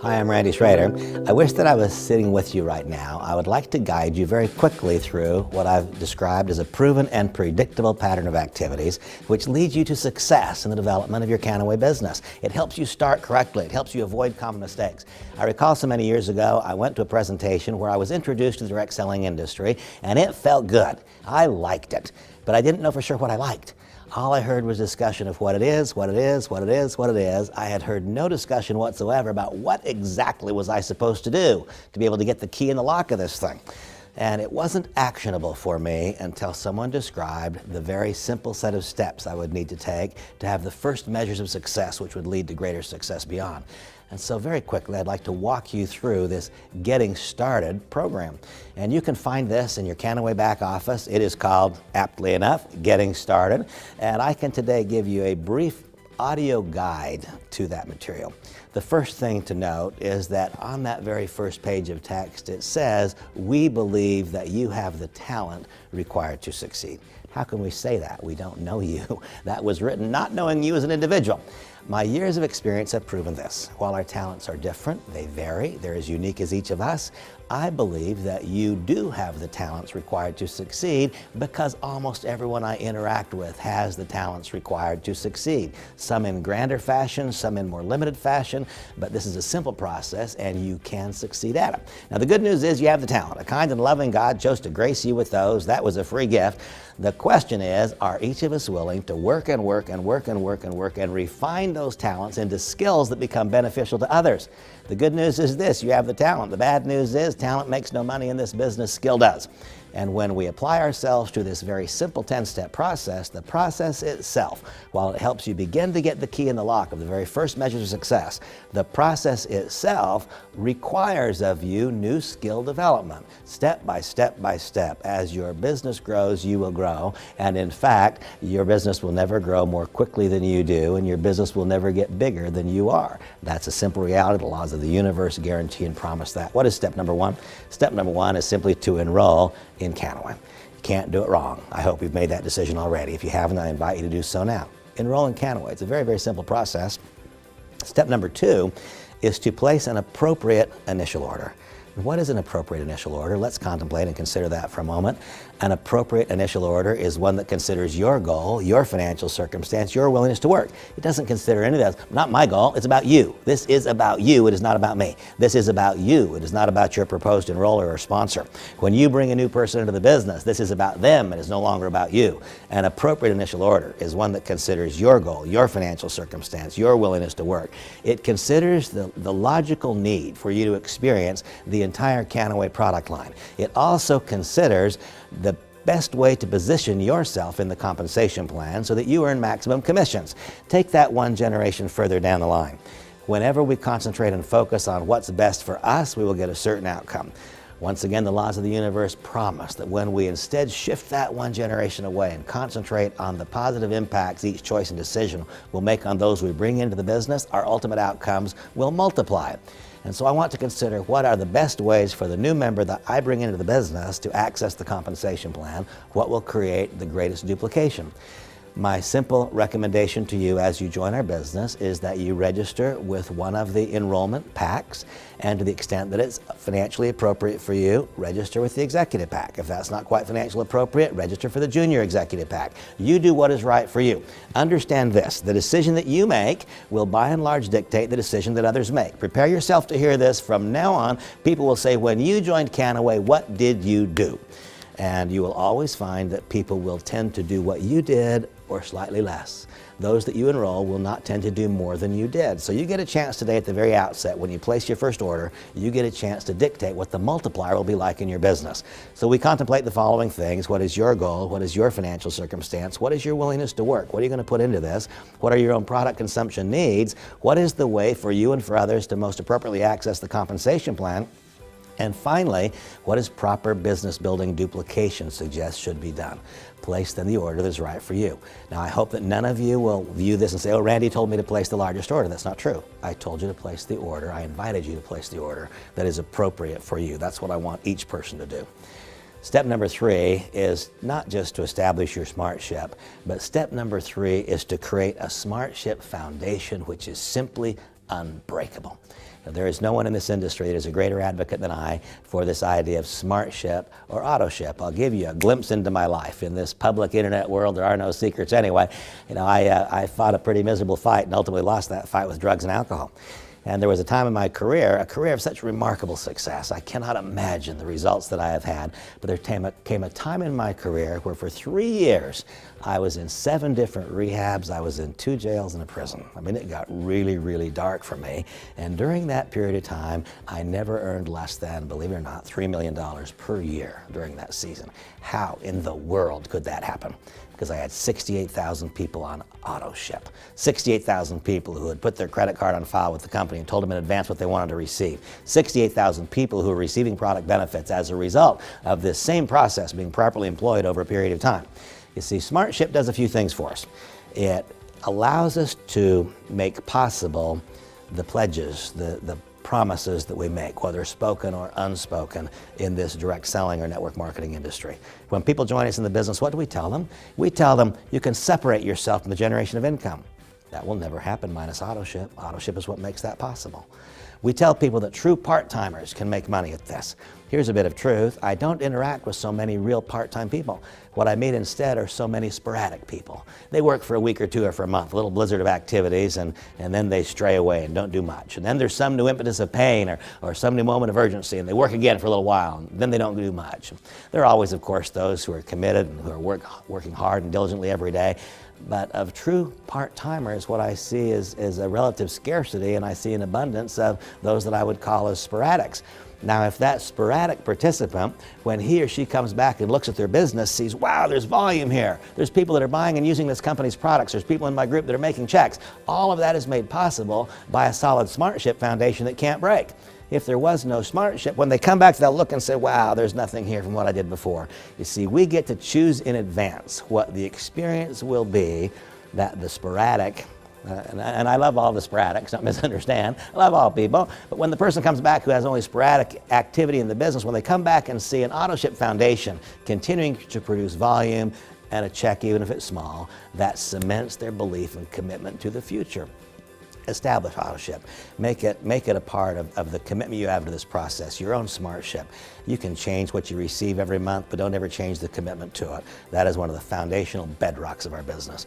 Hi, I'm Randy Schrader. I wish that I was sitting with you right now. I would like to guide you very quickly through what I've described as a proven and predictable pattern of activities which leads you to success in the development of your Kannaway business. It helps you start correctly. It helps you avoid common mistakes. I recall so many years ago, I went to a presentation where I was introduced to the direct selling industry, and it felt good. I liked it, but I didn't know for sure what I liked. All I heard was discussion of what it is, what it is, what it is, what it is. I had heard no discussion whatsoever about what exactly was I supposed to do to be able to get the key in the lock of this thing. And it wasn't actionable for me until someone described the very simple set of steps I would need to take to have the first measures of success which would lead to greater success beyond. And so very quickly, I'd like to walk you through this Getting Started program. And you can find this in your Kannaway back office. It is called, aptly enough, Getting Started. And I can today give you a brief audio guide to that material. The first thing to note is that on that very first page of text, it says, "We believe that you have the talent required to succeed." How can we say that? We don't know you. That was written not knowing you as an individual. My years of experience have proven this. While our talents are different, they vary, they're as unique as each of us, I believe that you do have the talents required to succeed because almost everyone I interact with has the talents required to succeed. Some in grander fashion, some in more limited fashion, but this is a simple process and you can succeed at it. Now the good news is you have the talent. A kind and loving God chose to grace you with those. That was a free gift. The question is, are each of us willing to work and work and work and work and work and refine those talents into skills that become beneficial to others? The good news is this, you have the talent. The bad news is talent makes no money in this business, skill does. And when we apply ourselves to this very simple 10-step process, the process itself, while it helps you begin to get the key in the lock of the very first measures of success, the process itself requires of you new skill development, step by step by step. As your business grows, you will grow. And in fact, your business will never grow more quickly than you do, and your business will never get bigger than you are. That's a simple reality. The laws of the universe guarantee and promise that. What is step number one? Step number one is simply to enroll in Kannaway. You can't do it wrong. I hope you've made that decision already. If you haven't, I invite you to do so now. Enroll in Kannaway. It's a very, very simple process. Step number two is to place an appropriate initial order. What is an appropriate initial order? Let's contemplate and consider that for a moment. An appropriate initial order is one that considers your goal, your financial circumstance, your willingness to work. It doesn't consider any of that. Not my goal, it's about you. This is about you, it is not about me. This is about you, it is not about your proposed enroller or sponsor. When you bring a new person into the business, this is about them, it is no longer about you. An appropriate initial order is one that considers your goal, your financial circumstance, your willingness to work. It considers the logical need for you to experience the entire Kannaway product line. It also considers the best way to position yourself in the compensation plan so that you earn maximum commissions. Take that one generation further down the line. Whenever we concentrate and focus on what's best for us, we will get a certain outcome. Once again, the laws of the universe promise that when we instead shift that one generation away and concentrate on the positive impacts each choice and decision will make on those we bring into the business, our ultimate outcomes will multiply. And so I want to consider what are the best ways for the new member that I bring into the business to access the compensation plan, what will create the greatest duplication. My simple recommendation to you as you join our business is that you register with one of the enrollment packs, and to the extent that it's financially appropriate for you, register with the executive pack. If that's not quite financially appropriate, register for the junior executive pack. You do what is right for you. Understand this, the decision that you make will by and large dictate the decision that others make. Prepare yourself to hear this. From now on, people will say, when you joined Kannaway, what did you do? And you will always find that people will tend to do what you did or slightly less. Those that you enroll will not tend to do more than you did. So you get a chance today at the very outset, when you place your first order, you get a chance to dictate what the multiplier will be like in your business. So we contemplate the following things. What is your goal? What is your financial circumstance? What is your willingness to work? What are you going to put into this? What are your own product consumption needs? What is the way for you and for others to most appropriately access the compensation plan? And finally, what does proper business building duplication suggest should be done? Place then the order that's right for you. Now, I hope that none of you will view this and say, oh, Randy told me to place the largest order. That's not true. I told you to place the order. I invited you to place the order that is appropriate for you. That's what I want each person to do. Step number 3 is not just to establish your smart ship, but step number 3 is to create a smart ship foundation which is simply unbreakable. Now, there is no one in this industry that is a greater advocate than I for this idea of smart ship or auto ship. I'll give you a glimpse into my life. In this public internet world, there are no secrets anyway. I fought a pretty miserable fight and ultimately lost that fight with drugs and alcohol. And there was a time in my career, a career of such remarkable success. I cannot imagine the results that I have had, but there came a time in my career where for 3 years, I was in 7 different rehabs, I was in 2 jails and a prison. I mean, it got really, really dark for me. And during that period of time, I never earned less than, believe it or not, $3 million per year during that season. How in the world could that happen? Because I had 68,000 people on auto ship. 68,000 people who had put their credit card on file with the company and told them in advance what they wanted to receive. 68,000 people who were receiving product benefits as a result of this same process being properly employed over a period of time. You see, Smart Ship does a few things for us. It allows us to make possible the pledges, the promises that we make, whether spoken or unspoken, in this direct selling or network marketing industry. When people join us in the business, what do we tell them? We tell them you can separate yourself from the generation of income. That will never happen minus auto ship. Auto ship is what makes that possible. We tell people that true part-timers can make money at this. Here's a bit of truth. I don't interact with so many real part-time people. What I meet instead are so many sporadic people. They work for a week or two or for a month, a little blizzard of activities, and then they stray away and don't do much. And then there's some new impetus of pain or some new moment of urgency, and they work again for a little while, and then they don't do much. There are always, of course, those who are committed and who are working hard and diligently every day. But of true part-timers, what I see is a relative scarcity, and I see an abundance of those that I would call as sporadics. Now, if that sporadic participant, when he or she comes back and looks at their business, sees, wow, there's volume here. There's people that are buying and using this company's products. There's people in my group that are making checks. All of that is made possible by a solid Smart Ship foundation that can't break. If there was no Smart Ship, when they come back, they'll look and say, wow, there's nothing here from what I did before. You see, we get to choose in advance what the experience will be that the sporadic, and I love all the sporadics, don't misunderstand. I love all people. But when the person comes back who has only sporadic activity in the business, when they come back and see an auto ship foundation continuing to produce volume and a check, even if it's small, that cements their belief and commitment to the future. Establish auto ship. Make it a part of the commitment you have to this process, your own Smart Ship. You can change what you receive every month, but don't ever change the commitment to it. That is one of the foundational bedrocks of our business.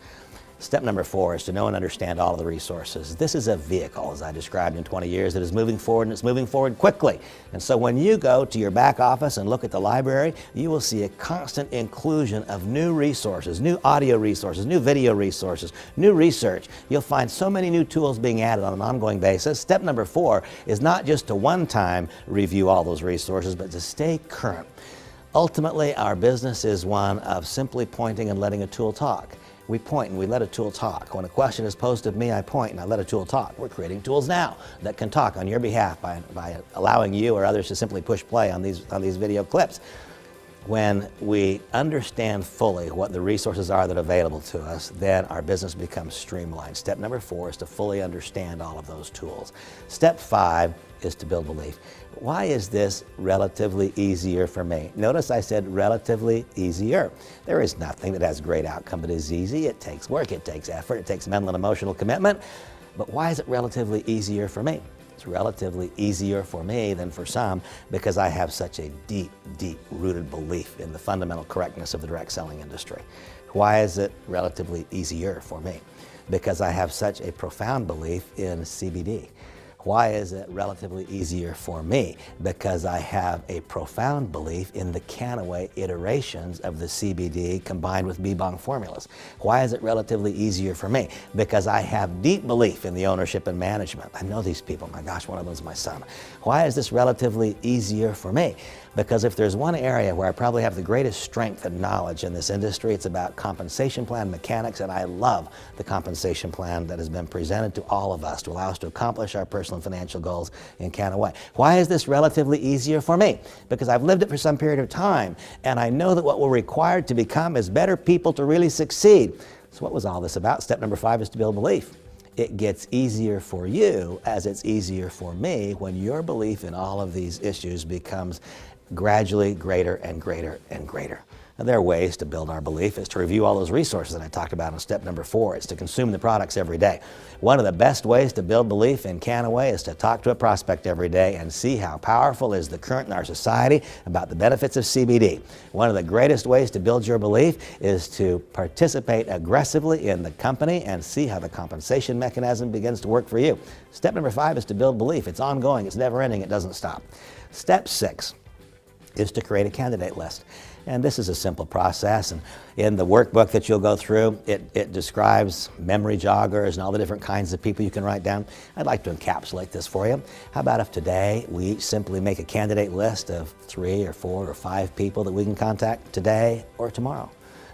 Step number 4 is to know and understand all of the resources. This is a vehicle, as I described in 20 years, that is moving forward, and it's moving forward quickly. And so when you go to your back office and look at the library, you will see a constant inclusion of new resources, new audio resources, new video resources, new research. You'll find so many new tools being added on an ongoing basis. Step number 4 is not just to one-time review all those resources, but to stay current. Ultimately, our business is one of simply pointing and letting a tool talk. We point and we let a tool talk. When a question is posed to me, I point and I let a tool talk. We're creating tools now that can talk on your behalf by allowing you or others to simply push play on these video clips. When we understand fully what the resources are that are available to us, then our business becomes streamlined. Step number 4 is to fully understand all of those tools. Step 5 is to build belief. Why is this relatively easier for me? Notice I said relatively easier. There is nothing that has great outcome but is easy. It takes work, it takes effort, it takes mental and emotional commitment. But why is it relatively easier for me? It's relatively easier for me than for some because I have such a deep, deep-rooted belief in the fundamental correctness of the direct selling industry. Why is it relatively easier for me? Because I have such a profound belief in CBD. Why is it relatively easier for me? Because I have a profound belief in the Kannaway iterations of the CBD combined with B-Bong formulas. Why is it relatively easier for me? Because I have deep belief in the ownership and management. I know these people. My gosh, one of them is my son. Why is this relatively easier for me? Because if there's one area where I probably have the greatest strength and knowledge in this industry, it's about compensation plan mechanics, and I love the compensation plan that has been presented to all of us to allow us to accomplish our personal and financial goals in Kannaway. Why is this relatively easier for me? Because I've lived it for some period of time, and I know that what we're required to become is better people to really succeed. So what was all this about? Step number 5 is to build belief. It gets easier for you as it's easier for me when your belief in all of these issues becomes gradually greater and greater and greater. Now, there are ways to build our belief. It's to review all those resources that I talked about in step number 4. It's to consume the products every day. One of the best ways to build belief in Kannaway is to talk to a prospect every day and see how powerful is the current in our society about the benefits of CBD. One of the greatest ways to build your belief is to participate aggressively in the company and see how the compensation mechanism begins to work for you. Step number 5 is to build belief. It's ongoing, it's never ending, it doesn't stop. Step 6 is to create a candidate list. And this is a simple process, and in the workbook that you'll go through, it describes memory joggers and all the different kinds of people you can write down. I'd like to encapsulate this for you. How about if today we each simply make a candidate list of 3 or 4 or 5 people that we can contact today or tomorrow?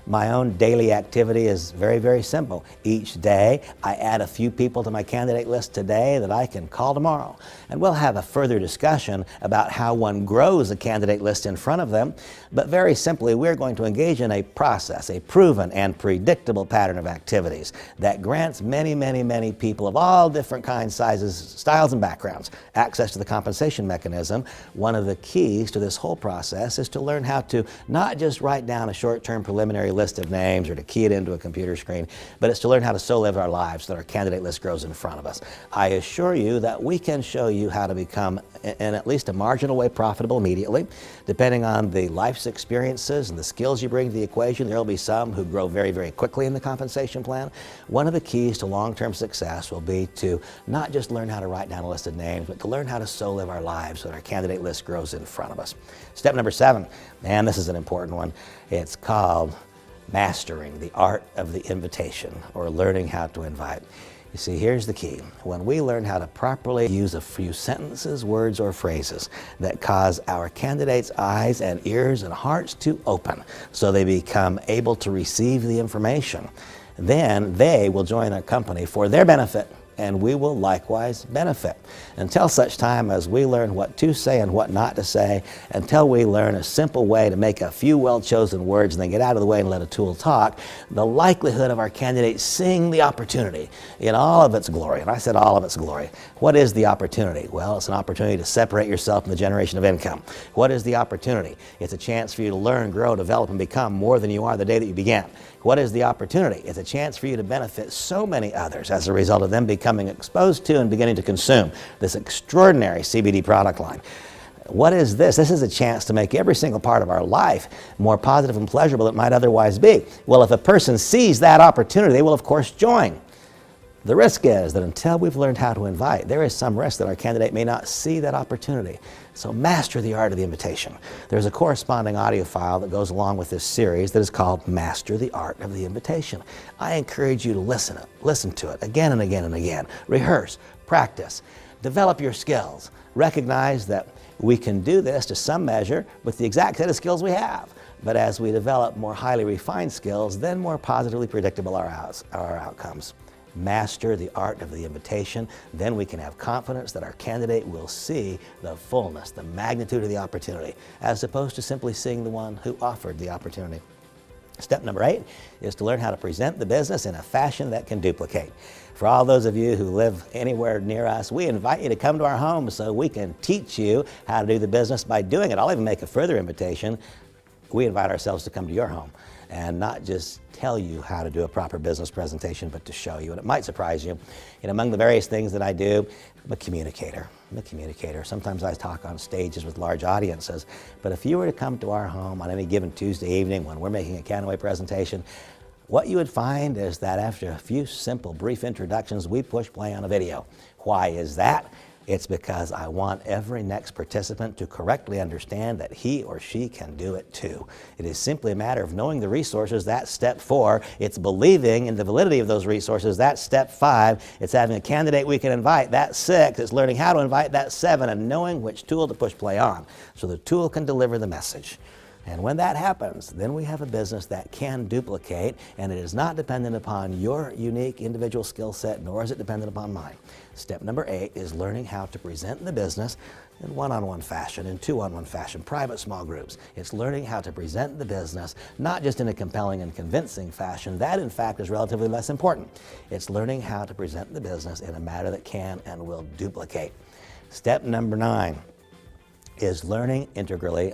My own daily activity is very, very simple. Each day, I add a few people to my candidate list today that I can call tomorrow. And we'll have a further discussion about how one grows a candidate list in front of them. But very simply, we're going to engage in a process, a proven and predictable pattern of activities that grants many, many, many people of all different kinds, sizes, styles, and backgrounds access to the compensation mechanism. One of the keys to this whole process is to learn how to not just write down a short-term preliminary list of names or to key it into a computer screen, but it's to learn how to so live our lives so that our candidate list grows in front of us. I assure you that we can show you how to become, in at least a marginal way, profitable immediately. Depending on the life's experiences and the skills you bring to the equation, there will be some who grow very, very quickly in the compensation plan. One of the keys to long-term success will be to not just learn how to write down a list of names, but to learn how to so live our lives so that our candidate list grows in front of us. Step number 7, man, this is an important one. It's called mastering the art of the invitation, or learning how to invite. You see, here's the key. When we learn how to properly use a few sentences, words, or phrases that cause our candidates' eyes and ears and hearts to open so they become able to receive the information, then they will join our company for their benefit, and we will likewise benefit. Until such time as we learn what to say and what not to say, until we learn a simple way to make a few well-chosen words and then get out of the way and let a tool talk, the likelihood of our candidates seeing the opportunity in all of its glory, and I said all of its glory. What is the opportunity? Well, it's an opportunity to separate yourself from the generation of income. What is the opportunity? It's a chance for you to learn, grow, develop, and become more than you are the day that you began. What is the opportunity? It's a chance for you to benefit so many others as a result of them becoming exposed to and beginning to consume this extraordinary CBD product line. What is this? This is a chance to make every single part of our life more positive and pleasurable than it might otherwise be. Well, if a person sees that opportunity, they will of course join. The risk is that until we've learned how to invite, there is some risk that our candidate may not see that opportunity. So master the art of the invitation. There's a corresponding audio file that goes along with this series that is called Master the Art of the Invitation. I encourage you to listen to it again and again and again. Rehearse, practice, develop your skills. Recognize that we can do this to some measure with the exact set of skills we have. But as we develop more highly refined skills, then more positively predictable are our outcomes. Master the art of the invitation, then we can have confidence that our candidate will see the fullness, the magnitude of the opportunity, as opposed to simply seeing the one who offered the opportunity. Step number 8 is to learn how to present the business in a fashion that can duplicate. For all those of you who live anywhere near us, we invite you to come to our home so we can teach you how to do the business by doing it. I'll even make a further invitation. We invite ourselves to come to your home and not just tell you how to do a proper business presentation, but to show you. And it might surprise you. And among the various things that I do, I'm a communicator. Sometimes I talk on stages with large audiences. But if you were to come to our home on any given Tuesday evening when we're making a Kannaway presentation, what you would find is that after a few simple, brief introductions, we push play on a video. Why is that? It's because I want every next participant to correctly understand that he or she can do it too. It is simply a matter of knowing the resources. That's step 4. It's believing in the validity of those resources. That's step 5. It's having a candidate we can invite. That's 6. It's learning how to invite. That's 7. And knowing which tool to push play on so the tool can deliver the message. And when that happens, then we have a business that can duplicate, and it is not dependent upon your unique individual skill set, nor is it dependent upon mine. Step number 8 is learning how to present the business in one-on-one fashion, in two-on-one fashion, private small groups. It's learning how to present the business, not just in a compelling and convincing fashion. That, in fact, is relatively less important. It's learning how to present the business in a manner that can and will duplicate. Step number 9 is learning integrally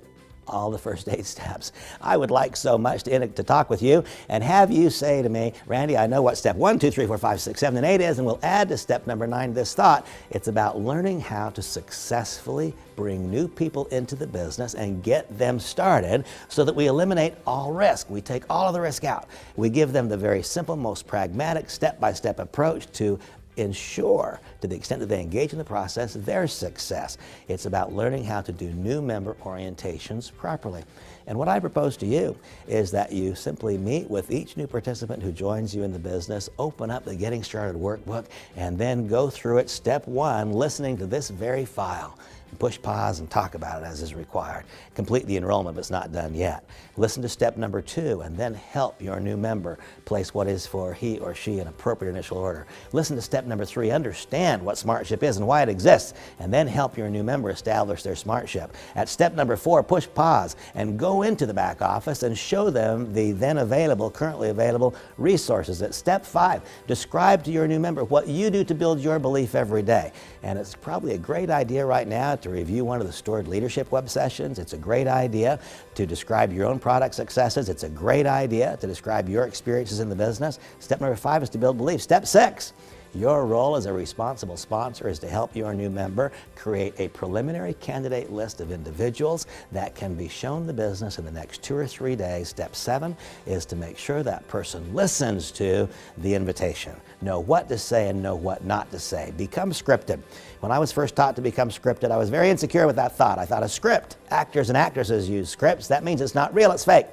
all the first 8 steps. I would like so much to talk with you and have you say to me, Randy, I know what step 1, 2, 3, 4, 5, 6, 7, and 8 is, and we'll add to step number 9 this thought. It's about learning how to successfully bring new people into the business and get them started so that we eliminate all risk. We take all of the risk out. We give them the very simple, most pragmatic, step-by-step approach to ensure, to the extent that they engage in the process, their success. It's about learning how to do new member orientations properly. And what I propose to you is that you simply meet with each new participant who joins you in the business, open up the Getting Started workbook, and then go through it step 1, listening to this very file. Push pause and talk about it as is required. Complete the enrollment if it's not done yet. Listen to step number 2 and then help your new member place what is for he or she an appropriate initial order. Listen to step number 3, understand what SmartShip is and why it exists, and then help your new member establish their SmartShip. At step number 4, push pause and go into the back office and show them the then available, currently available resources. At step 5, describe to your new member what you do to build your belief every day. And it's probably a great idea right now to review one of the Stored Leadership web sessions. It's a great idea to describe your own product successes. It's a great idea to describe your experiences in the business. Step number 5 is to build belief. Step 6, your role as a responsible sponsor is to help your new member create a preliminary candidate list of individuals that can be shown the business in the next 2 or 3 days. Step 7 is to make sure that person listens to the invitation. Know what to say and know what not to say. Become scripted. When I was first taught to become scripted, I was very insecure with that thought. I thought a script, actors and actresses use scripts. That means it's not real, it's fake.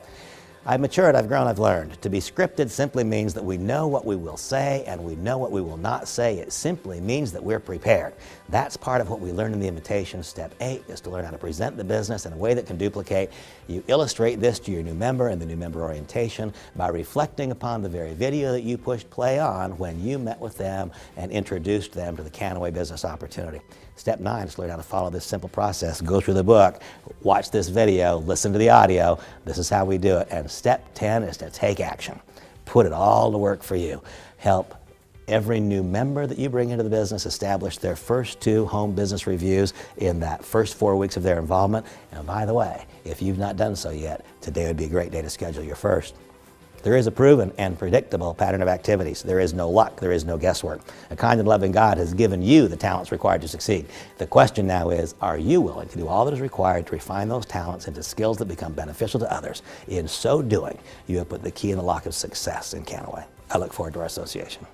I've matured, I've grown, I've learned. To be scripted simply means that we know what we will say and we know what we will not say. It simply means that we're prepared. That's part of what we learn in the invitation. Step 8 is to learn how to present the business in a way that can duplicate. You illustrate this to your new member in the new member orientation by reflecting upon the very video that you pushed play on when you met with them and introduced them to the Kannaway business opportunity. Step 9 is to learn how to follow this simple process. Go through the book, watch this video, listen to the audio. This is how we do it. And step 10 is to take action. Put it all to work for you. Help every new member that you bring into the business establish their first 2 home business reviews in that first 4 weeks of their involvement. And by the way, if you've not done so yet, today would be a great day to schedule your first. There is a proven and predictable pattern of activities. There is no luck. There is no guesswork. A kind and loving God has given you the talents required to succeed. The question now is, are you willing to do all that is required to refine those talents into skills that become beneficial to others? In so doing, you have put the key in the lock of success in Kannaway. I look forward to our association.